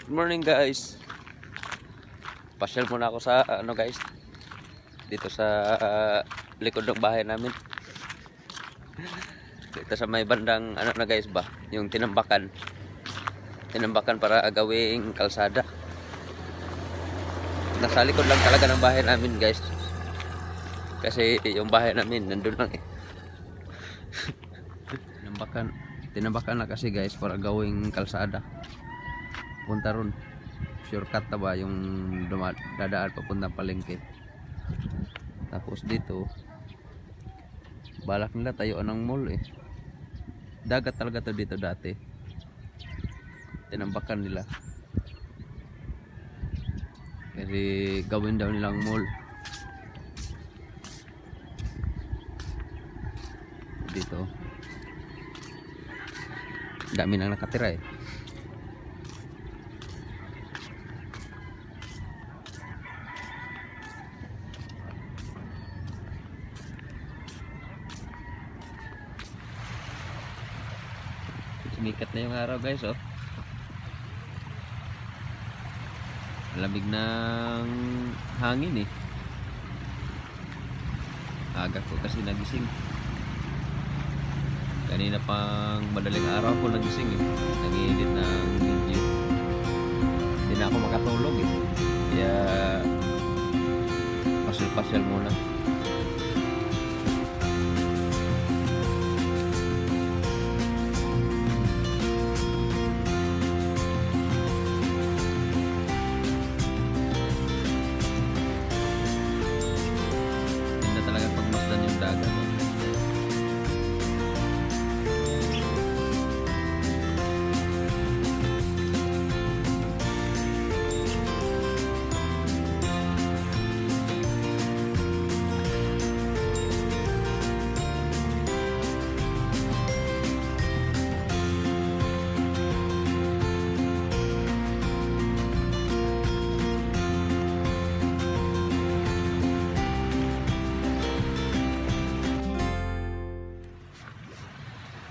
Good morning guys. Pasyal muna ako sa guys. Dito sa likod ng bahay namin. Dito sa may bandang na guys ba, yung tinambakan. Tinambakan para gawing kalsada. Nasa likod lang talaga ng bahay namin guys. Kasi yung bahay namin nandun lang eh. Tinambakan na kasi guys para gawing kalsada. Punta ron. Shortcut na ba yung dadaan papuntang palengke. Tapos dito balak nila tayuan ng mall eh. Dagat talaga to dito dati. Tinambakan nila. Kasi gawin daw nilang mall. Dito. Dami nang nakatira eh. Sumikat na yung araw guys oh. Lamig ng hangin eh. Aga ko kasi nagising. Kanina pang madaling araw ko nagising eh. Nag-edit ng video. Hindi na ako makatulog eh. Kaya pasyal-pasyal muna.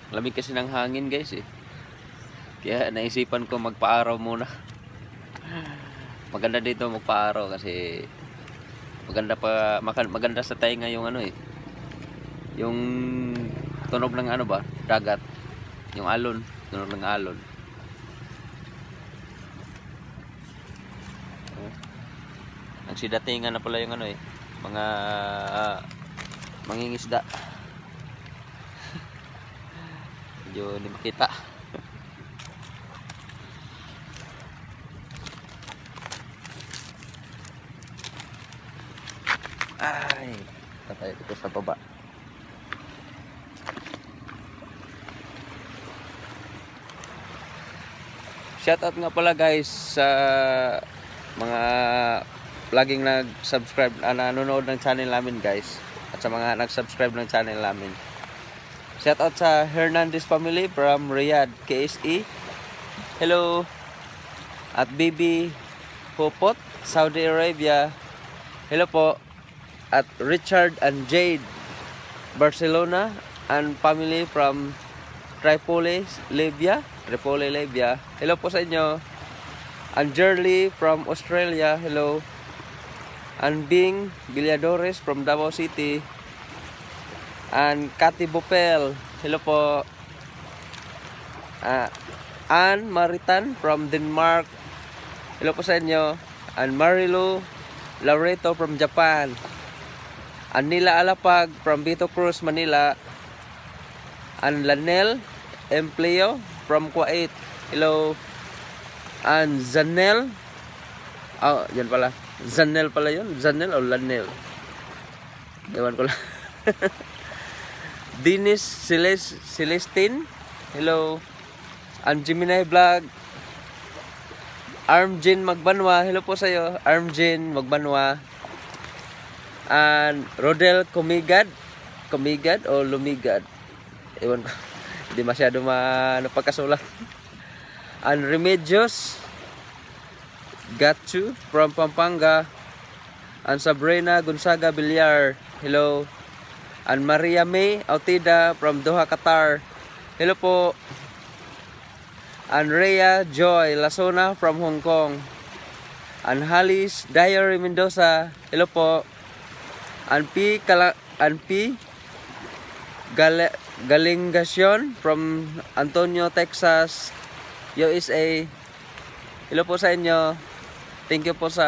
Lamig kasi ng hangin guys eh. Kaya naisipan ko magpa-araw muna. Maganda dito magpa-araw kasi maganda sa tainga yung eh. Yung tunog ng ba? Dagat. Yung alon, tunog ng alon. Ang sidatingan na pala yung eh. Mga mangingisda. Medyo hindi makita. Ay, tatay dito sa baba. Shoutout nga pala guys sa mga laging nag-subscribe, nanonood ng channel namin guys. At sa mga nag-subscribe ng channel namin. Shout out sa Hernandez family from Riyadh, KSE. Hello. At Bibi Popot, Saudi Arabia. Hello po. At Richard and Jade, Barcelona, and family from Tripoli, Libya. Hello po sa inyo. And Jerly from Australia. Hello. And Bing Villadores from Davao City. And Cathy Bopel, hello po. Anne Maritan from Denmark, hello po sa inyo. And Marilu Laureto from Japan. And Nila Alapag from Vito Cruz, Manila. And Lanel Empleo from Kuwait, hello. And Zanel, yan pala, Zanel pala yun, Zanel o Lanel, ewan ko lang. Dinis Celestine, hello. And Gemini Vlog. Armjin Magbanwa, hello po sa iyo. Armjin Magbanwa. And Rodel Comigad o Lumigad, ewan ko. Hindi masyado napagkasulat. And Remedios Gatsu from Pampanga. And Sabrina Gonzaga Villar, hello. And Maria May Autida from Doha, Qatar, hello po. Andrea Joy Lasona from Hong Kong. Anhalis Diary Mendoza, hello po. Anpi Galingasyon from Antonio, Texas, USA. Hello po sa inyo. Thank you po sa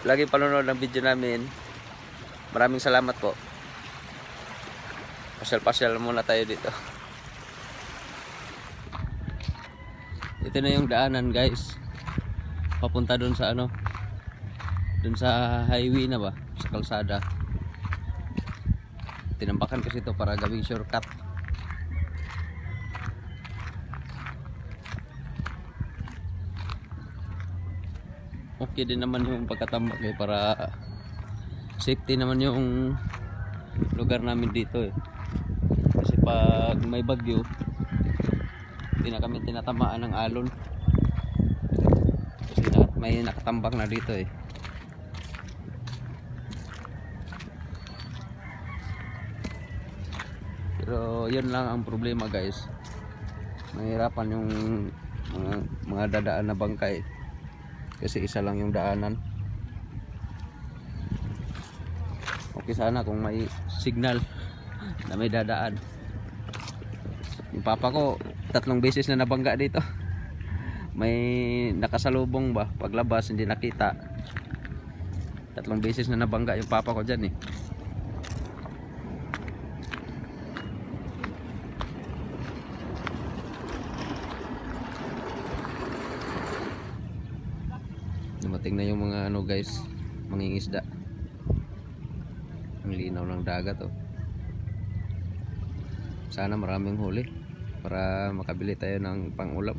lagi panonood ng video namin. Maraming salamat po. Pasyal-pasyal muna tayo dito. Ito na yung daanan, guys. Papunta dun sa ano, dun sa highway na ba, sa kalsada. Tinampakan kasi ito para gawing shortcut. Okay din naman yung pagkatambak para safety naman yung lugar namin dito kasi pag may bagyo hindi na kami tinatamaan ng alon kasi may nakatambak na dito pero yun lang ang problema, guys. Mahirapan yung mga dadaan na bangkay kasi isa lang yung daanan. Okay sana kung may signal na may dadaan. Yung papa ko 3 beses na nabangga dito. May nakasalubong ba paglabas hindi nakita. 3 beses na nabangga yung papa ko dyan Dumating na yung mga ano, guys, mangingisda. Ang linaw ng dagat Sana maraming huli para makabili tayo ng pang-ulam.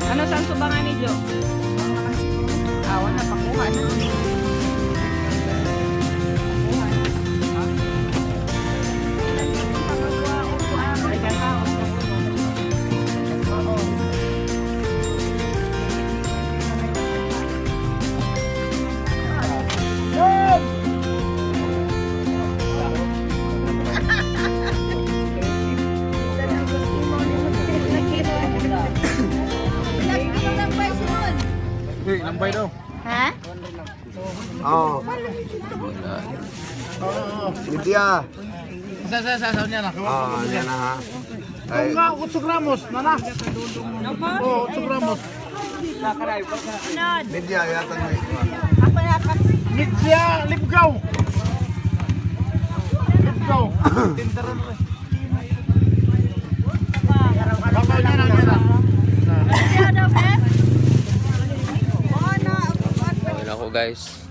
Ano saan subangan ni Jo? Awan na pakuha na. Nambay daw. Ha? Oo. Lydia. Sa niya na. Oo, yan na ha. Ay, 8 gramos, nana. Oo, 8 gramos. Lydia, yata na Midya, Lipgaw. Lipgaw. Babaw niya na nila. Ayun ako, guys.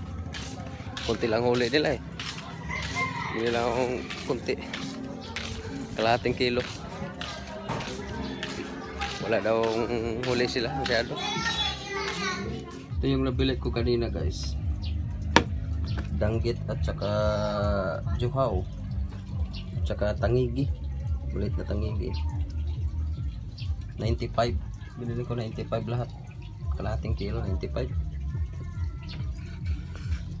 Kunti lang huli nila Hindi lang akong kunti. Kalahating kilo. Wala daw huli sila masyado. Ito yung nabili ko kanina, guys. Danggit at saka juhaw. At saka tangigi. Ulit na tangigi. 95. Binili ko 95 lahat. Kalahating kilo, 95.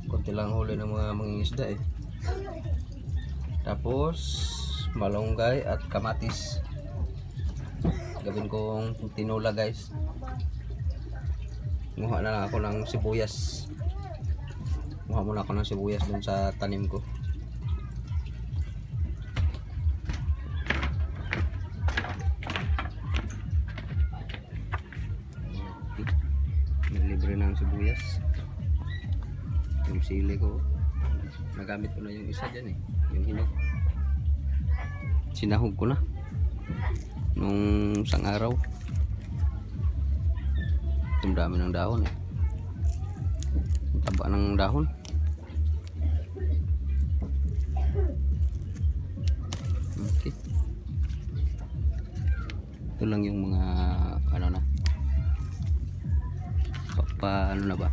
Kunti lang huli ng mga mangingisda Tapos malunggay at kamatis. Gawin kong tinola, guys. Muha na lang ako ng sibuyas. Muha muna ako ng sibuyas dun sa tanim ko. Libre ng sibuyas. Yung sili ko, nagamit ko na yung isa dyan yung hinog. Sinahog ko na nung isang araw. Ang dami ng dahon ang taba ng dahon. Okay, ito lang yung mga ano na ano na ba,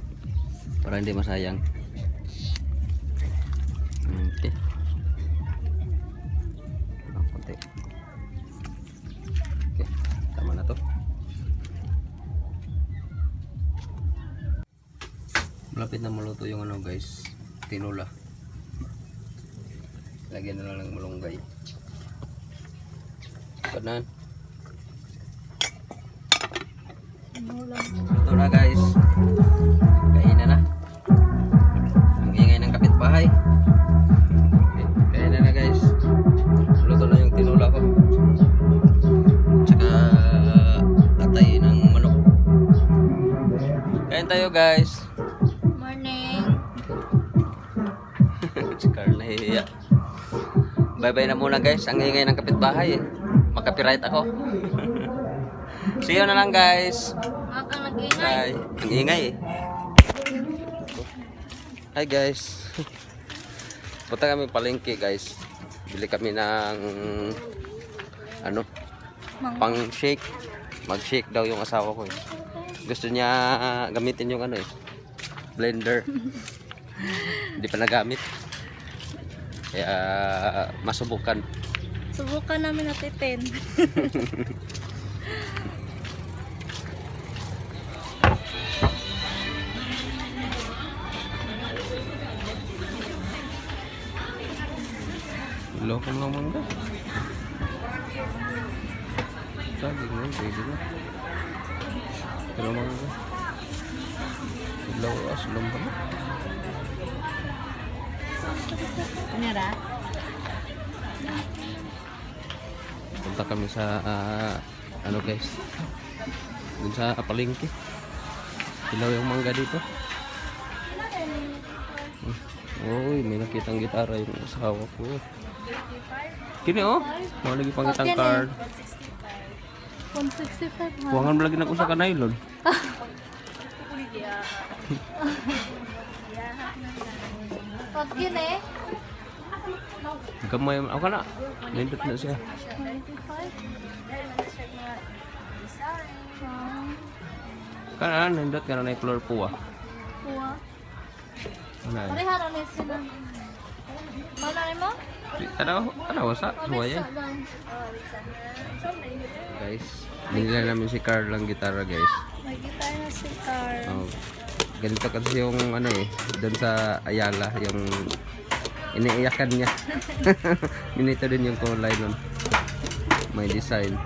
para hindi masayang. Okay. Konti. Okay, tama na to. Malapit na maluto yung ano guys, tinola. Lagyan na lang ng malunggay. Kanan. Ito na guys. Kainan na. Ang ingay ng kapitbahay. Okay, kainan na guys. Luto na yung tinola ko. Tsaka atay ng manok. Kain tayo guys. Morning. Si Carl nahihiya. Bye-bye na muna guys. Ang ingay ng kapitbahay eh. Makapiright ako. See you na lang guys. Kang nag-ingay. Bye. Ang ingay eh. Hi guys. Punta kami palengke guys. Bili kami ng ano, pang shake. Mag-shake daw yung asawa ko eh. Gusto niya gamitin yung ano eh, blender. Hindi pa nagamit. Kaya masubukan. Subukan namin natin. Lokong lang mangga. Saging na, pwede na. Pero mangga. Lawas, lumba na. Nara? Punta kami sa ano guys, dun sa palengke. Ilaw yung mangga dito. Uy, may nakitang gitara yung asawa ko. Kini oh, mau lagi pangitang card. 165. Buangan mo lagi na ko sa nylon. Pag yun eh. Gamay ako ka na. Nindot na siya. 95. Kana nindot ka na na color po ah. Kuha. Ano? Parehara na sila. Mana ni mo? Ano wasa? Suwaya. Guys, binila namin si Carl ng gitara guys. May gitar na si Carl. Oh, ganito kasi yung ano eh, doon sa Ayala, yung iniiyakan niya. Minito din yung kulay nun. May design.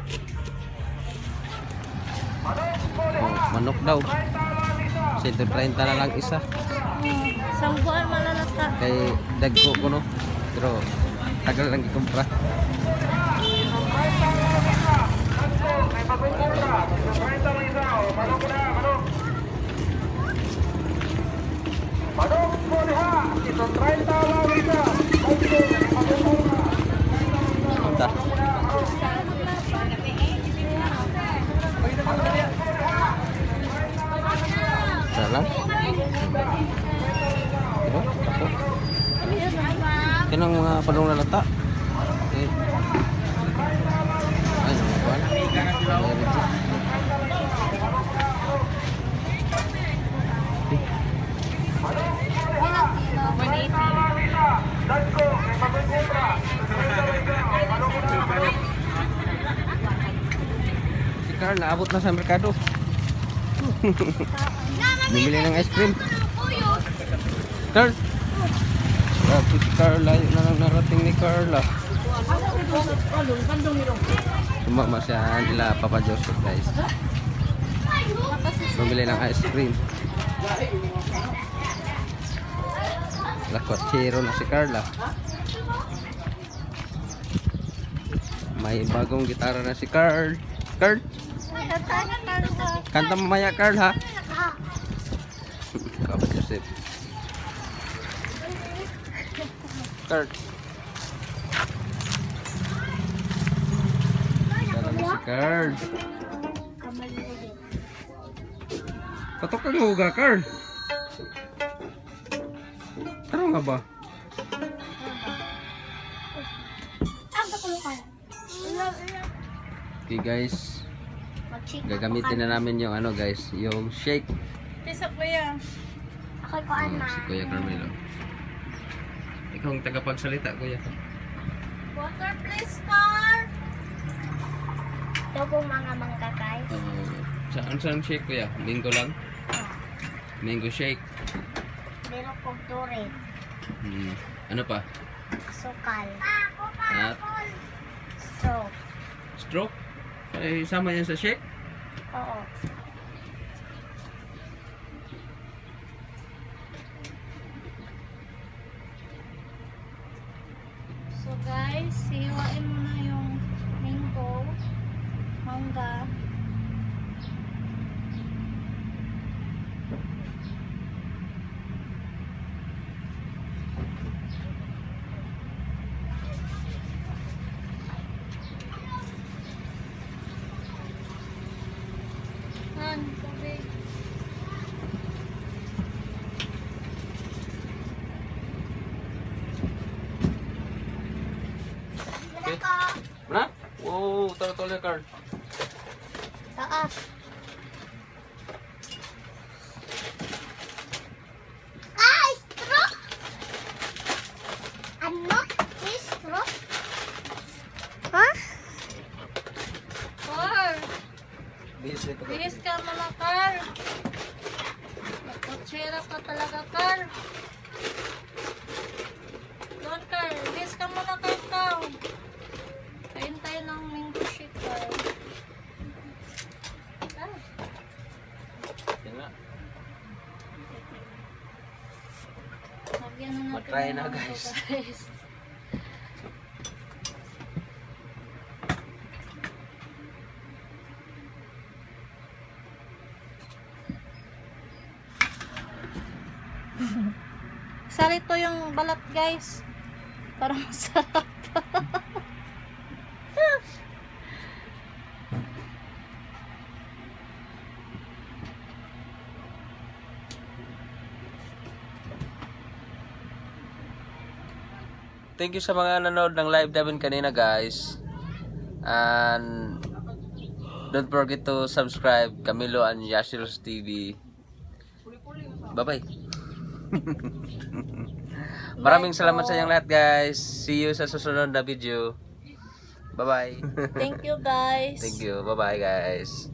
Oh, manok daw. 130 na lang isa. Isang buwan malalata. Kay dagko ko no. Pero tagal lang ikumpra. Punta. Salah. Diba? Ako. Yan ang mga palong lalata. Okay. Ay, mga buwan. Si Carl naabot na sa merkado. Bumili ng ice cream. Carl! Grabe si Carl. Layo na lang narating ni Carla. Sumama siya nila Papa Joseph guys. Bumili ng ice cream. Lakwatchero na si Carla. May bagong gitara na si Carl. Carl! Kanta mamaya Carl ha? Papa Joseph. Carl. Kanta na si Carl. Patok kang huga Carl. Tara nga ba? Okay guys, gagamitin na namin yung ano guys, yung shake. Pisa ko yan. Ako'y kuan Oh, ma. si Kuya Carmelo. Ikaw ang tagapagsalita, Kuya. Water please, car. Ito po mga mangga guys. Saan shake, Kuya? Mango lang? Mango shake. Meron kong turin. Ano pa? Sukal. At Straw. stroke? Ay, sama yan sa shake? Oo. So guys, hiwain mo na yung mango, mangga. Tubig. Okay. Na? Wow, tol na card. Taas. Straw? Ano? Straw? Ha? Car! Bihis ka mga car! Kutsira ka talaga, car! Doon, car! Bihis ka muna kay ikaw! Kain tayo ng mango shake, car! Ah, Yan nga. lagyan na natin Matry ng na, mango, guys. guys. Salito yung balat guys para masarap. Thank you sa mga nanood ng live namin kanina, guys. And don't forget to subscribe Camilo and Yashir's TV. Bye-bye. Maraming salamat sa inyong lahat, guys. See you sa susunod na video. Bye-bye. Thank you guys. Thank you. Bye-bye, guys.